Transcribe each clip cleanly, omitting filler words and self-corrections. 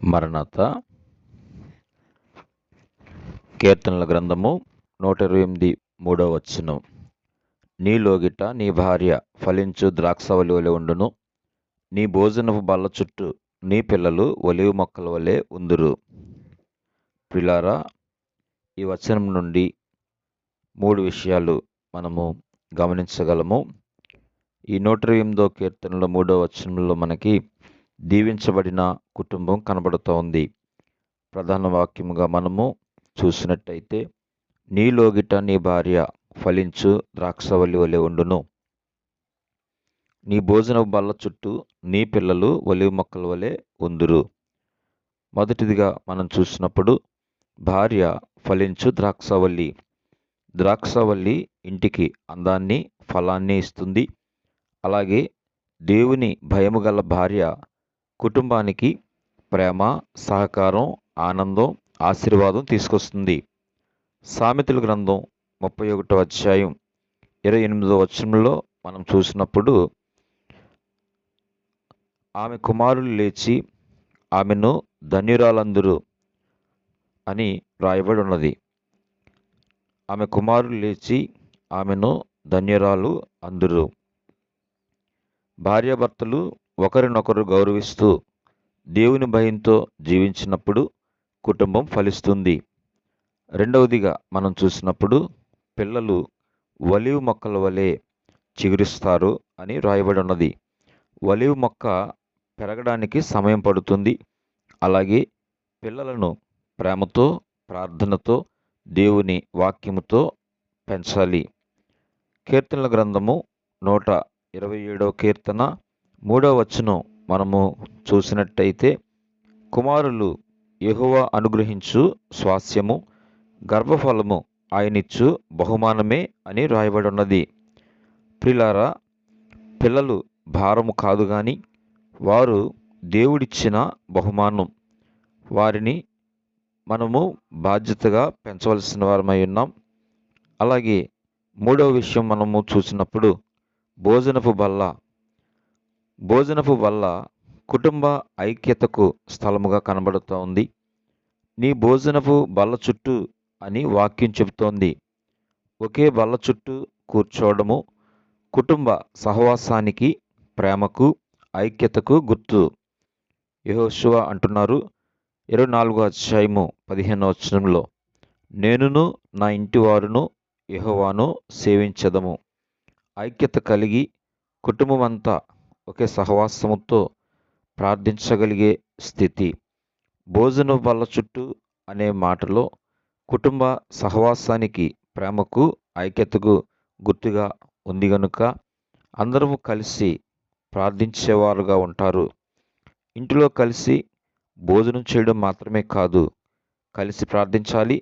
మరణాత కీర్తనల గ్రంథము 128 3వ వచనం. నీలోగిట నీ భార్య ఫలించు ద్రాక్షవల్లి వలె ఉండును, నీ భోజనపు బల్ల చుట్టూ నీ పిల్లలు ఒలీవ మొక్కల వలె ఉందురు. ప్రియులారా, ఈ వచనం నుండి 3 విషయాలు మనము గమనించగలము. ఈ 128వ కీర్తనలో 3వ వచనంలో మనకి దీవించబడిన కుటుంబం కనబడుతోంది. ప్రధాన వాక్యముగా మనము చూసినట్టయితే, నీలోగిట నీ భార్య ఫలించు ద్రాక్షవల్లి వలె ఉండును, నీ భోజనపు బల్ల చుట్టూ నీ పిల్లలు ఒలీవ మొక్కల వలె ఉందురు. మొదటిదిగా మనం చూసినప్పుడు భార్య ఫలించు ద్రాక్షవల్లి. ద్రాక్షవల్లి ఇంటికి అందాన్ని, ఫలాన్ని ఇస్తుంది. అలాగే దేవుని భయము గల భార్య కుటుంబానికి ప్రేమ, సహకారం, ఆనందం, ఆశీర్వాదం తీసుకొస్తుంది. సామెతల గ్రంథం 31వ అధ్యాయం 28వ వచనంలో మనం చూసినప్పుడు, ఆమె కుమారులు లేచి ఆమెను ధన్యురాలందురు అని రాయబడి ఉన్నది. ఆమె కుమారులు లేచి ఆమెను ధన్యురాలు అందురు. భార్యాభర్తలు ఒకరినొకరు గౌరవిస్తూ దేవుని భయంతో జీవించినప్పుడు కుటుంబం ఫలిస్తుంది. రెండవదిగా మనం చూసినప్పుడు, పిల్లలు ఒలీవ మొక్కల వలె చిగురిస్తారు అని రాయబడి ఉన్నది. ఒలీవ మొక్క పెరగడానికి సమయం పడుతుంది. అలాగే పిల్లలను ప్రేమతో, ప్రార్థనతో, దేవుని వాక్యముతో పెంచాలి. కీర్తనల గ్రంథము 127వ కీర్తన 3వ వచనం మనము చూసినట్టయితే, కుమారులు యెహోవా అనుగ్రహించు స్వాస్యము, గర్భఫలము ఆయనిచ్చు బహుమానమే అని రాయబడి ఉన్నది. ప్రియులారా, పిల్లలు భారము కాదు గాని వారు దేవుడిచ్చిన బహుమానం. వారిని మనము బాధ్యతగా పెంచవలసిన వారమై ఉన్నాం. అలాగే 3వ విషయం మనము చూసినప్పుడు, భోజనపు బల్ల. భోజనపు బల్ల కుటుంబ ఐక్యతకు స్థలముగా కనబడుతూ ఉంది. నీ భోజనపు బల్ల చుట్టూ అని వాక్యం చెబుతోంది. ఒకే బల్ల చుట్టూ కూర్చోవడము కుటుంబ సహవాసానికి, ప్రేమకు, ఐక్యతకు గుర్తు. యెహోషువ అంటున్నారు 24వ అధ్యాయము 15వ వచనంలో, నేనును నా ఇంటి వారును యెహోవాను సేవించెదము. ఐక్యత కలిగి కుటుంబమంతా ఒకే సహవాసముతో ప్రార్థించగలిగే స్థితి. భోజన బల్ల చుట్టూ అనే మాటలో కుటుంబ సహవాసానికి, ప్రేమకు, ఐక్యతకు గుర్తుగా ఉంది గనుక అందరము కలిసి ప్రార్థించేవారుగా ఉంటారు. ఇంటిలో కలిసి భోజనం చేయడం మాత్రమే కాదు, కలిసి ప్రార్థించాలి,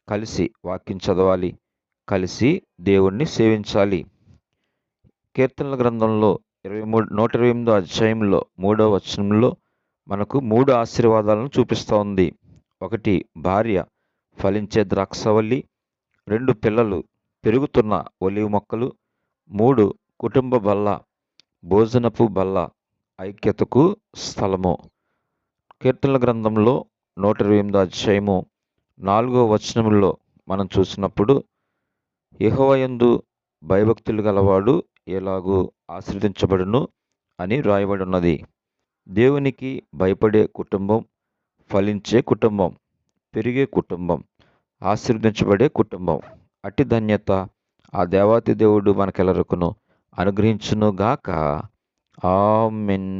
కలిసి వాక్యం చదవాలి, కలిసి దేవుణ్ణి సేవించాలి. కీర్తనల గ్రంథంలో 128వ అధ్యాయంలో 3వ వచనంలో మనకు 3 ఆశీర్వాదాలను చూపిస్తూ ఉంది. 1, భార్య ఫలించే ద్రాక్షవల్లి. 2, పిల్లలు పెరుగుతున్న ఒలీవ మొక్కలు. 3, కుటుంబ బల్ల, భోజనపు బల్ల, ఐక్యతకు స్థలము. కీర్తనల గ్రంథంలో 128వ అధ్యాయము 4వ వచనంలో మనం చూసినప్పుడు, యెహోవా యందు భయభక్తులు గలవాడు ఎలాగూ ఆశీర్వదించబడును అని రాయబడి ఉన్నది. దేవునికి భయపడే కుటుంబం, ఫలించే కుటుంబం, పెరిగే కుటుంబం, ఆశీర్వదించబడే కుటుంబం. అట్టి ధన్యత ఆ దేవాతి దేవుడు మనకెల్లరకును అనుగ్రహించునుగాక. ఆమేన్.